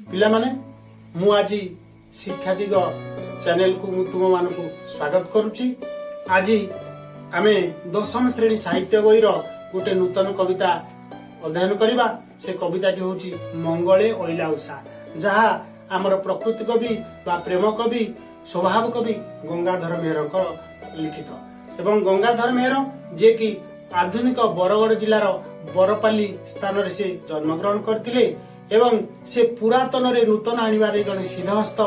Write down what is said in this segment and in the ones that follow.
पिला माने मु आज शिक्षादिग चैनल को तुम मान स्वागत करुच्ची। आज आमे 10वीं श्रेणी साहित्य बही गोटे नूतन कविता अध्ययन करवा। से कविताटी होची मंगले ओइला उषा, जहा आमर प्रकृति कवि बा प्रेम कवि स्वभाव कवि गंगाधर मेहर लिखित एवं गंगाधर मेहर जे कि आधुनिक बरगड़ जिलार बरपाली स्थान से जन्मग्रहण करथिले एवं से पुरातन रे नूतन आनिबारे जने सिद्धहस्त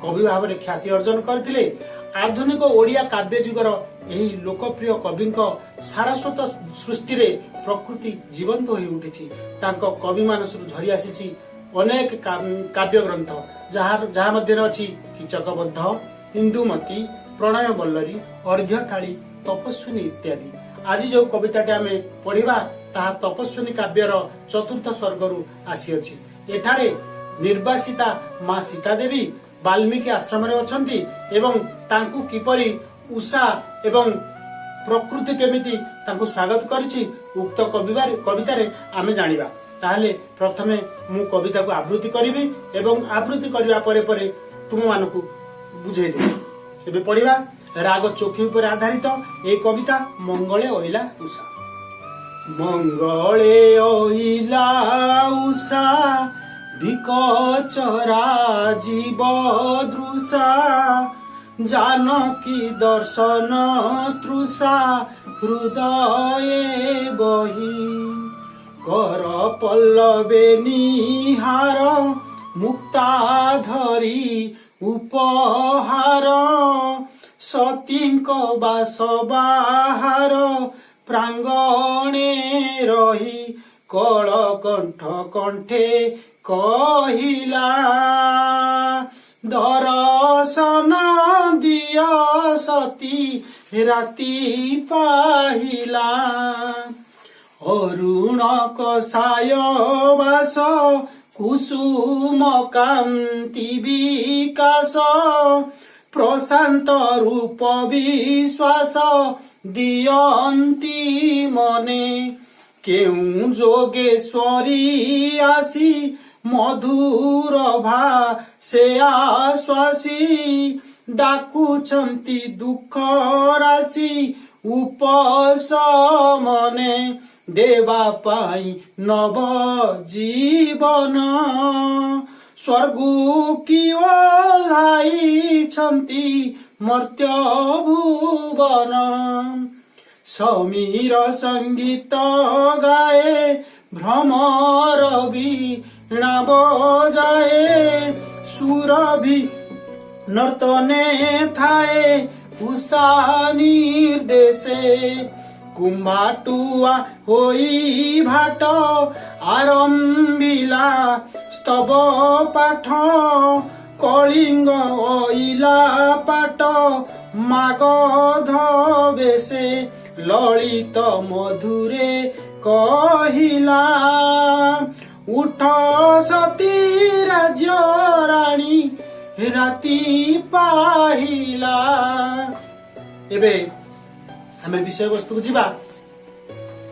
कवि भाव में ख्याति अर्जन करथिले। आधुनिक ओडिया काव्य जुगर एही लोकप्रिय कविंक सारस्वत सृष्टि रे प्रकृति जीवंत होई उठिछि। तांको कवि मानसरु झरी आसीछि अनेक काव्य ग्रंथ जहा मध्य अछि कीचकबद्ध, इंदुमती, प्रणय बल्लरी, अर्घ्यथाली, तपस्विनी इत्यादि। आज जो कविताटी आमे पढ़िबा ताहा तपस्विनी काव्यर चतुर्थ स्वर्गरु आसी अछि। एठारे निर्वासिता मां सीता देवी वाल्मीकि आश्रम रे अछंती एवं तांकु किपरि उषा एवं प्रकृति केमिति तांकु स्वागत करिछि उक्त कविता रे आमे जानिबा। ताहले प्रथमे मु कविता को आवृत्ति करिबी एवं आवृत्ति करिबा परे तुम मानकु बुझेइ देबी। एबे पढ़िबा राग चोखी पर आधारित ए कविता मंगले ओइला उषा। मंगले ओइला उषा विकचरा जीव दृशा, जानकी दर्शन तृषा हृदये बही, कर पल्लवे निहार मुक्ता धरी उपहार, सतींक बास बाहार प्रांगणे रही, कल कंठ कंठे कहिला, दर्शन दिया सती राति पाहिला, अरुण कसाय वास कुसुम कांति विकास, प्रशांत रूप विश्वास दियंती मने, केउ जोगेश्वरी आसी मधुर भा से आश्वासी, डाकुचंती दुख राशि उपशमने, देवा पाई नव जीवन, स्वर्गु की ओह्लाई छंती मर्त्य भुवन, समीर संगीत गाए भ्रमर वीणा बजाए, सुरभि नर्तने थाए उषा निर्देशे, कुंभाटुआ होई भाट आरंभिला स्तव पाठ, कलिंग ओइला पाट मागध बेशे, ललित मधुरे कहिला, उठ सती राज्य रानी राति पाहिला। एबे हमें विषय वस्तु को जीवा।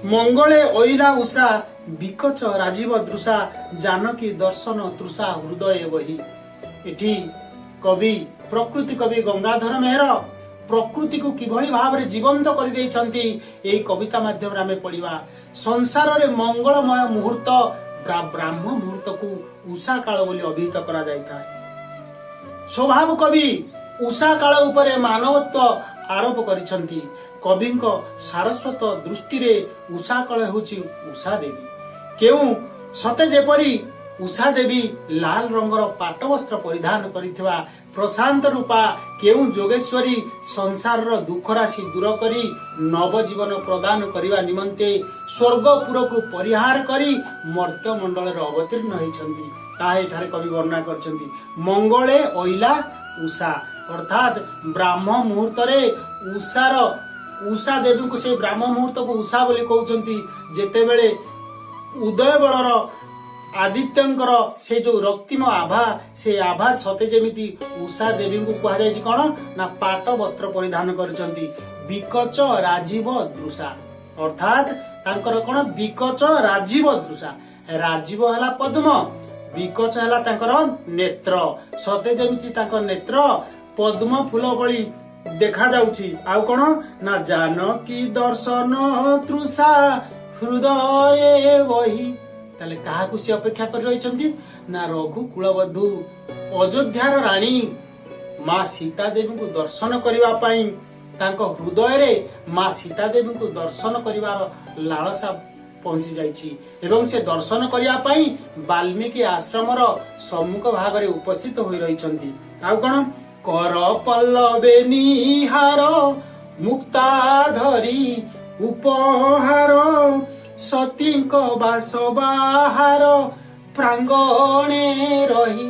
मंगले ओइला उषा विकच राजीव दृशा, जानकी दर्शन तृषा हृदय बही। एठी कवि प्रकृति कवि गंगाधर मेहर प्रकृति को किभली भाव में जीवंत कर देइछंती एई कविता माध्यम रे हमें पढ़िबा। संसार रे मंगलमय मुहूर्त ब्राह्म मुहूर्त को उषा काल बोली अभिहित करा जायता। स्वभाव कवि उषा काल उपरे मानवत्व आरोप करिछंती। कविंक सारस्वत दृष्टि रे उषा काल होची उषा देवी। केउ सते जेपरी उषा देवी लाल रंगर पाट वस्त्र परिधान करिथिबा प्रशांत रूपा केउ जोगेश्वरी संसार रो दुख राशि दूर करी नव जीवन प्रदान करिवा निमंते स्वर्गपुर को परिहार करी मर्त्य मंडल रे अवतीर्ण होइछंती ता एठारे कवि वर्णना करछंती। मंगले ओइला उषा अर्थात ब्राह्म मुहूर्त रे उषा देवी को से ब्राह्म मुहूर्त को उषा बोली कहउछंती। जेते बेले उदय बलर आदित्यंकर से जो रक्तिम आभा से आभा सते जेमिति उषा देवी को कहा जाय कौन ना पाट वस्त्र परिधान करछंती। विकच राजीव दृशा अर्थात तांकर कौन विकच राजीव दृशा। राजीव हला पद्म, ବିକଚ ହେଲା ତାଙ୍କର ନେତ୍ର। ସତେ ଯେମିତି ତାଙ୍କ ନେତ୍ର ପଦ୍ମ ଫୁଲ ଭଳି ଦେଖା ଯାଉଛି। ଆଉ କଣ ନା ଜାନକୀ ଦର୍ଶନ ତୃଷା ହୃଦୟ ବହି। ତାହେଲେ କାହାକୁ ସେ ଅପେକ୍ଷା କରି ରହିଛନ୍ତି ନା ରଘୁକୁଳବଧୂ ଅଯୋଧ୍ୟାର ରାଣୀ ମା ସୀତା ଦେବୀଙ୍କୁ ଦର୍ଶନ କରିବା ପାଇଁ ତାଙ୍କ ହୃଦୟରେ ମା ସୀତା ଦେବୀଙ୍କୁ ଦର୍ଶନ କରିବାର ଲାଳସା ପହଞ୍ଚି ଯାଇଛି ଏବଂ ସେ ଦର୍ଶନ କରିବା ପାଇଁ ବାଲ୍ମୀକି ଆଶ୍ରମର ସମ୍ମୁଖ ଭାଗରେ ଉପସ୍ଥିତ ହୋଇ ରହିଛନ୍ତି। ଆଉ କଣ କର ପଲ୍ଲବେ ନିହାର ମୁକ୍ତା ଧରି ଉପହାର ସତୀଙ୍କ ବାସ ବାହାର ପ୍ରାଙ୍ଗଣେ ରହି।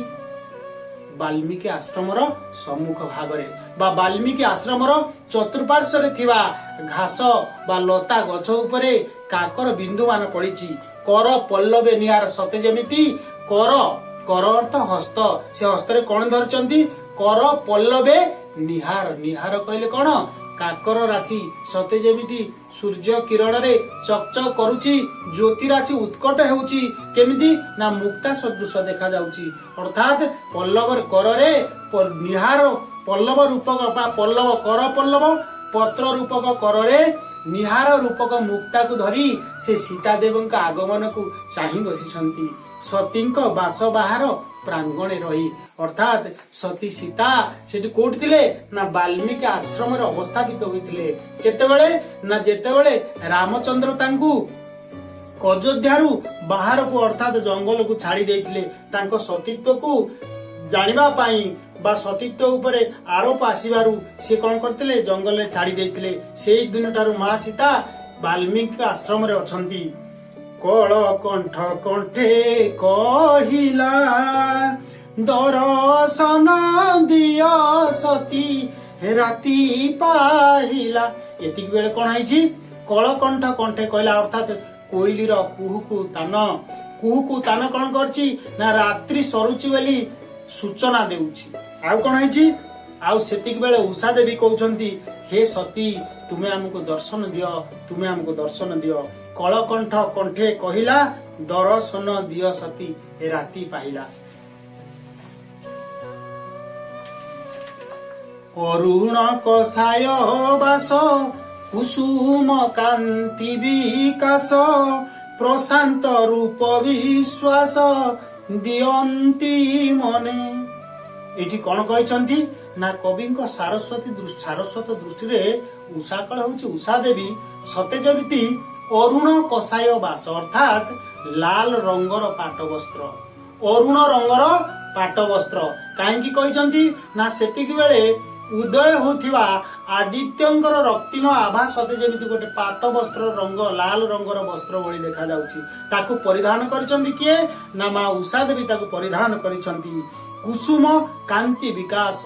ବାଲ୍ମୀକି ଆଶ୍ରମର ସମ୍ମୁଖ ଭାଗରେ ବା ବାଲ୍ମୀକି ଆଶ୍ରମର ଚତୁଃପାର୍ଶ୍ୱରେ ଥିବା ଘାସ ବା ଲତା ଗଛ ଉପରେ କାକର ବିନ୍ଦୁ ମାନ ପଡିଛି। କର ପଲ୍ଲବେ ନିହାର ସତେ ଯେମିତି କର କର ଅର୍ଥ ହସ୍ତ। ସେ ହସ୍ତରେ କଣ ଧରିଛନ୍ତି କର ପଲ୍ଲବେ ନିହାର। ନିହାର କହିଲେ କଣ କାକର ରାଶି ସତେ ଯେମିତି ସୂର୍ଯ୍ୟ କିରଣରେ ଚକଚକ କରୁଛି ଜ୍ୟୋତି ରାଶି ଉତ୍କଟ ହେଉଛି କେମିତି ନା ମୁକ୍ତା ସଦୃଶ ଦେଖା ଯାଉଛି। ଅର୍ଥାତ୍ ପଲ୍ଲବ କରରେ ନିହାର ପଲ୍ଲବ ରୂପକ ବା ପଲ୍ଲବ କର ପଲ୍ଲବ ପତ୍ର ରୂପକ କରରେ ନିହାର ରୂପକ ମୁକ୍ତାକୁ ଧରି ସେ ସୀତା ଦେବଙ୍କ ଆଗମନକୁ ଚାହିଁ ବସିଛନ୍ତି। ସତୀଙ୍କ ବାସ ବାହାର ପ୍ରାଙ୍ଗଣେ ରହି। ଅର୍ଥାତ୍ ସତୀ ସୀତା ସେଠି କୋଉଠି ଥିଲେ ନା ବାଲ୍ମୀକି ଆଶ୍ରମରେ ଅବସ୍ଥାପିତ ହୋଇଥିଲେ। କେତେବେଳେ ନା ଯେତେବେଳେ ରାମଚନ୍ଦ୍ର ତାଙ୍କୁ ଅଯୋଧ୍ୟାରୁ ବାହାରକୁ ଅର୍ଥାତ୍ ଜଙ୍ଗଲକୁ ଛାଡି ଦେଇଥିଲେ ତାଙ୍କ ସତୀତ୍ୱକୁ ଜାଣିବା ପାଇଁ ବା ସତୀତ୍ୱ ଉପରେ ଆରୋପ ଆସିବାରୁ ସେ କଣ କରିଥିଲେ ଜଙ୍ଗଲରେ ଛାଡି ଦେଇଥିଲେ। ସେଇ ଦିନଠାରୁ ମା ସୀତା ବାଲ୍ମୀକି ଆଶ୍ରମରେ ଅଛନ୍ତି। କଳ କଣ୍ଠ କଣ୍ଠେ କହିଲା ଦର୍ଶନ ଦିଅ ସତୀ ରାତି ପାହିଲା। ଏତିକି ବେଳେ କଣ ହେଇଛି କଳ କଣ୍ଠ କଣ୍ଠେ କହିଲା ଅର୍ଥାତ୍ କୋଇଲିର କୁହୁକୁ ତାନ କଣ କରିଛି ନା ରାତ୍ରି ସରୁଛି ବୋଲି ସୂଚନା ଦେଉଛି। ଆଉ କଣ ହେଇଛି ଆଉ ସେତିକି ବେଳେ ଉଷା ଦେବୀ କହୁଛନ୍ତି ହେ ସତୀ ତୁମେ ଆମକୁ ଦର୍ଶନ ଦିଅ ତୁମେ ଆମକୁ ଦର୍ଶନ ଦିଅ। କଳକଣ୍ଠ କଣ୍ଠେ କହିଲା ଦର୍ଶନ ଦିଅ ସତୀ ରାତି ପାହିଲା। ଅରୁଣ କଷାୟ ବାସ କୁସୁମ କାନ୍ତି ବିକାଶ ପ୍ରଶାନ୍ତ ରୂପ ବିଶ୍ୱାସ ଦିଅନ୍ତି ମନେ। ଏଠି କଣ କହିଛନ୍ତି ନା କବିଙ୍କ ସାରସ୍ୱତ ଦୃଷ୍ଟିରେ ଉଷାକଳ ହଉଛି ଉଷା ଦେବୀ ସତେ ଯେମିତି ଅରୁଣ କଷାୟ ବାସ ଅର୍ଥାତ୍ ଲାଲ ରଙ୍ଗର ପାଟ ବସ୍ତ୍ର ଅରୁଣ ରଙ୍ଗର ପାଟ ବସ୍ତ୍ର କାହିଁକି କହିଛନ୍ତି ନା ସେତିକି ବେଳେ ଉଦୟ ହେଉଥିବା ଆଦିତ୍ୟଙ୍କର ରକ୍ତିମ ଆଭା ସତେ ଯେମିତି ଗୋଟେ ପାଟ ବସ୍ତ୍ର ରଙ୍ଗ ଲାଲ ରଙ୍ଗର ବସ୍ତ୍ର ଭଳି ଦେଖାଯାଉଛି। ତାକୁ ପରିଧାନ କରିଛନ୍ତି କିଏ ନା ମା ଉଷା ଦେବୀ ତାକୁ ପରିଧାନ କରିଛନ୍ତି। କୁସୁମ କାନ୍ତି ବିକାଶ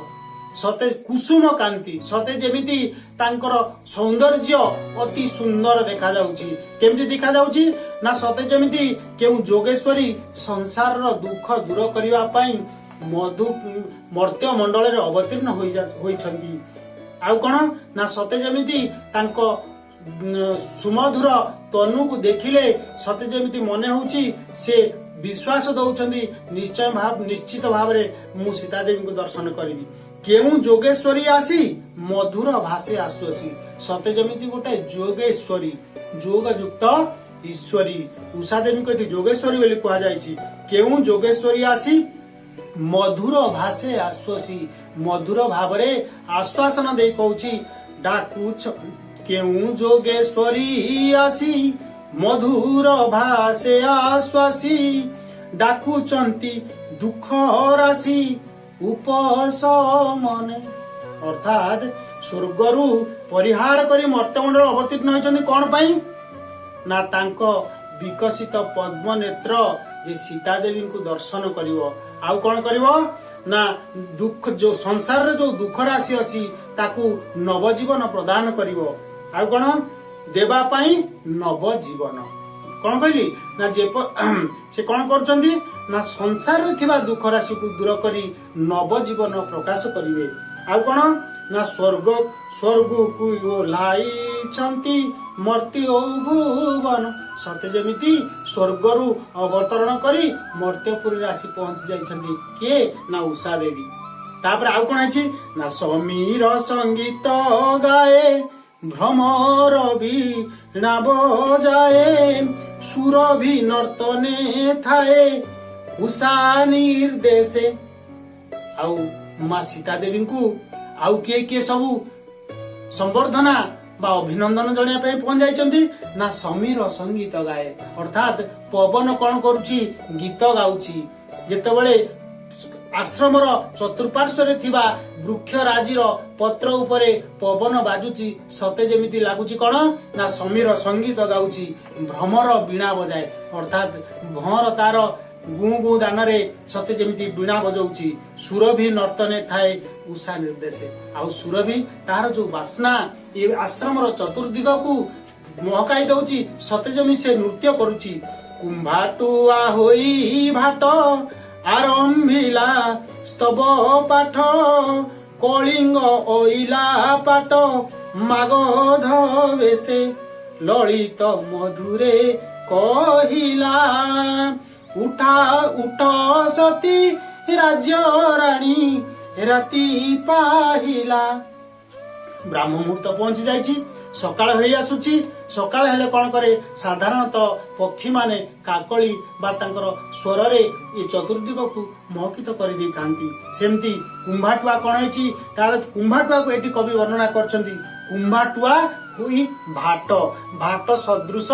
ସତେ କୁସୁମ କାନ୍ତି ସତେ ଯେମିତି ତାଙ୍କର ସୌନ୍ଦର୍ଯ୍ୟ ଅତି ସୁନ୍ଦର ଦେଖାଯାଉଛି। କେମିତି ଦେଖାଯାଉଛି ନା ସତେ ଯେମିତି କେଉଁ ଯୋଗେଶ୍ୱରୀ ସଂସାରର ଦୁଃଖ ଦୂର କରିବା ପାଇଁ ମର୍ତ୍ତ୍ୟ ମଣ୍ଡଳରେ ଅବତୀର୍ଣ୍ଣ ହୋଇଛନ୍ତି। ଆଉ କଣ ନା ସତେ ଯେମିତି ତାଙ୍କ ସୁମଧୁର ତନୁକୁ ଦେଖିଲେ ସତେ ଯେମିତି ମନେ ହଉଛି ସେ ବିଶ୍ୱାସ ଦଉଛନ୍ତି ନିଶ୍ଚିତ ଭାବରେ ମୁଁ ସୀତା ଦେବୀଙ୍କୁ ଦର୍ଶନ କରିବି। କେଉଁ ଯୋଗେଶ୍ୱରୀ ଆସି ମଧୁର ଭାଷେ ଆସୁଅଛି ସତେ ଯେମିତି ଗୋଟେ ଯୋଗେଶ୍ୱରୀ ଯୋଗ ଯୁକ୍ତ ଈଶ୍ୱରୀ ଉଷା ଦେବୀଙ୍କୁ ଏଠି ଯୋଗେଶ୍ୱରୀ ବୋଲି କୁହାଯାଇଛି। କେଉଁ ଯୋଗେଶ୍ୱରୀ ଆସି ମଧୁର ଭାଷେ ଆସୁଅଛି ମଧୁର ଭାବରେ ଆଶ୍ୱାସନ ଦେଇ କହୁଛି ଡାକୁଛ କେଉଁ ଯୋଗେଶ୍ୱରୀ ଆସି ମଧୁର ଭାଷେ ଆଶ୍ୱାସୀ ଡାକୁଛନ୍ତି ଦୁଃଖ ରାଶି ଉପଶମନେ। ଅର୍ଥାତ୍ ସ୍ୱର୍ଗରୁ ପରିହାର କରି ମର୍ତ୍ତ୍ୟମଣ୍ଡଳ ଅବତୀର୍ଣ୍ଣ ହୋଇଛନ୍ତି କଣ ପାଇଁ ନା ତାଙ୍କ ବିକଶିତ ପଦ୍ମ ନେତ୍ର ଯେ ସୀତା ଦେବୀଙ୍କୁ ଦର୍ଶନ କରିବ। ଆଉ କଣ କରିବ ନା ଦୁଃଖ ଯୋଉ ସଂସାରରେ ଯୋଉ ଦୁଃଖ ରାଶି ଅଛି ତାକୁ ନବଜୀବନ ପ୍ରଦାନ କରିବ। ଆଉ କଣ ଦେବା ପାଇଁ ନବଜୀବନ କଣ କହିଲି ନା ସେ କଣ କରୁଛନ୍ତି ନା ସଂସାରରେ ଥିବା ଦୁଃଖ ରାଶିକୁ ଦୂର କରି ନବଜୀବନ ପ୍ରକାଶ କରିବେ। ଆଉ କଣ ନା ସ୍ୱର୍ଗକୁ ଓହ୍ଲାଇଛନ୍ତି ମର୍ତ୍ତ୍ୟ ଭୁବନ। ସତେ ଯେମିତି ସ୍ୱର୍ଗରୁ ଅବତରଣ କରି ମର୍ତ୍ତ୍ୟପୁରୀରେ ଆସି ପହଞ୍ଚି ଯାଇଛନ୍ତି କିଏ ନା ଉଷା ଦେବୀ। ତାପରେ ଆଉ କଣ ହେଇଛି ନା ସମୀର ସଙ୍ଗୀତ ଗାଏ ଭ୍ରମର ବୀଣା ବଜାଏ ସୁରଭି ନର୍ତ୍ତନେ ଥାଏ ଉଷା ନିର୍ଦ୍ଦେଶେ। ଆଉ ମା ସୀତା ଦେବୀଙ୍କୁ ଆଉ କିଏ କିଏ ସବୁ ସମ୍ବର୍ଦ୍ଧନା ବା ଅଭିନନ୍ଦନ ଜଣାଇବା ପାଇଁ ପହଞ୍ଚି ଯାଇଛନ୍ତି ନା ସମୀର ସଙ୍ଗୀତ ଗାଏ, ଅର୍ଥାତ୍ ପବନ କଣ କରୁଛି ଗୀତ ଗାଉଛି। ଯେତେବେଳେ ଆଶ୍ରମର ଚତୁଃପାର୍ଶ୍ୱରେ ଥିବା ବୃକ୍ଷ ରାଜିର ପତ୍ର ଉପରେ ପବନ ବାଜୁଛି ସତେ ଯେମିତି ଲାଗୁଛି କଣ ନା ସମୀର ସଙ୍ଗୀତ ଗାଉଛି, ଭ୍ରମର ବୀଣା ବଜାଏ, ଅର୍ଥାତ୍ ଭଁର ତାର ଗୁଁ ଗୁଁ ଦାନରେ ସତେ ଯେମିତି ବୀଣା ବଜାଉଛି। ସୁରଭି ନର୍ତ୍ତନେ ଥାଏ ଉଷା ନିର୍ଦ୍ଦେଶେ। ଆଉ ସୁରଭି ତାହାର ଯୋଉ ବାସ୍ନା ଏ ଆଶ୍ରମର ଚତୁର୍ଦିଗକୁ ମହକାଇ ଦଉଛି, ସତେ ଯେମିତି ସେ ନୃତ୍ୟ କରୁଛି। କୁମ୍ଭାଟୁଆ ହୋଇ ଭାଟ ଆରମ୍ଭିଲା ସ୍ତବ ପାଠ କଳିଙ୍ଗ ଅଇଲା ପାଟ ମାଗଧ ବେଶେ ଲଳିତ ମଧୁରେ କହିଲା ଉଠା ଉଠ ସତୀ ରାଜ୍ୟ ରାଣୀ ରାତି ପାହିଲା। ବ୍ରାହ୍ମ ମୁହୂର୍ତ୍ତ ପହଞ୍ଚି ଯାଇଛି, ସକାଳ ହେଇ ଆସୁଛି। ସକାଳ ହେଲେ କଣ କରେ ସାଧାରଣତଃ ପକ୍ଷୀ ମାନେ କାକଳି ବା ତାଙ୍କର ସ୍ୱରରେ ଏ ଚତୁର୍ଦିଗକୁ ମହକିତ କରିଦେଇଥାନ୍ତି। ସେମିତି କୁମ୍ଭାଟୁଆ କଣ ହେଇଛି ତାର କୁମ୍ଭାଟୁଆକୁ ଏଠି କବି ବର୍ଣ୍ଣନା କରିଛନ୍ତି। କୁମ୍ଭାଟୁଆ ହୋଇ ଭାଟ, ଭାଟ ସଦୃଶ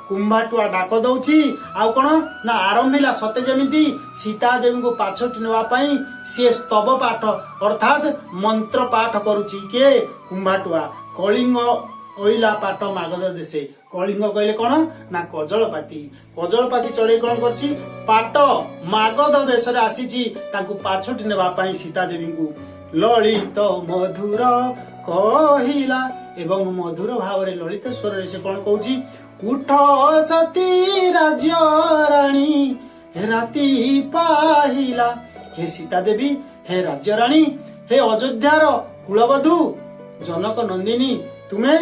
କୁମ୍ଭାଟୁଆ ଡାକ ଦଉଛି। ଆଉ କଣ ନା ଆରମ୍ଭିଲା ସତେ ଯେମିତି ସୀତା ଦେବୀଙ୍କୁ ପାଛୋଟି ନେବା ପାଇଁ ସିଏ ସ୍ତବ ପାଠ ଅର୍ଥାତ୍ ମନ୍ତ୍ର ପାଠ କରୁଛି କିଏ କୁମ୍ଭାଟୁଆ। କଳିଙ୍ଗ ଅଇଲା ପାଟ ମାଗଧ ଦେଶେ, କଳିଙ୍ଗ କହିଲେ କଣ ନା କଜଳପାତି, କଜଳପାତି ଚଢେଇ କଣ କରୁଛି ପାଟ ମାଗଧ ବେଶରେ ଆସିଛି ତାଙ୍କୁ ପାଛୋଟି ନେବା ପାଇଁ ସୀତା ଦେବୀଙ୍କୁ। ଲଳିତ ମଧୁର କହିଲା ଏବଂ ମଧୁର ଭାବରେ ଲଳିତ ସ୍ୱରରେ ସେ କଣ କହୁଛି ଉଠ ସତୀ ରାଜ୍ୟ ରାଣୀ ରାତି ପାହିଲା। ହେ ସୀତା ଦେବୀ, ହେ ରାଜ୍ୟ ରାଣୀ, ହେ ଅଯୋଧ୍ୟାର କୁଳବଧୂ ଜନକ ନନ୍ଦିନୀ, ତୁମେ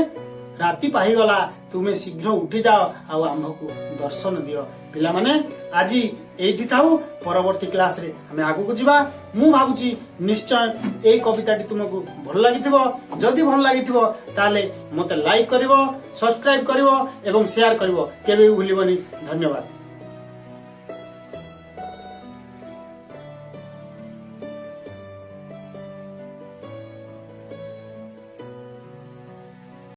ରାତି ପାହିଗଲା, ତୁମେ ଶୀଘ୍ର ଉଠି ଯାଅ ଆଉ ଆମ୍ଭକୁ ଦର୍ଶନ ଦିଅ। ପିଲାମାନେ ଆଜି ଏଇଠି ଥାଉ, ପରବର୍ତ୍ତୀ କ୍ଲାସରେ ଆମେ ଆଗକୁ ଯିବା। ମୁଁ ଭାବୁଛି ନିଶ୍ଚୟ ଏଇ କବିତାଟି ତୁମକୁ ଭଲ ଲାଗିଥିବ। ଯଦି ଭଲ ଲାଗିଥିବ ତାହେଲେ ମତେ ଲାଇକ୍ କରିବ, ସବସ୍କ୍ରାଇବ କରିବ ଏବଂ ସେୟାର କରିବ, କେବେ ବି ଭୁଲିବନି। ଧନ୍ୟବାଦ।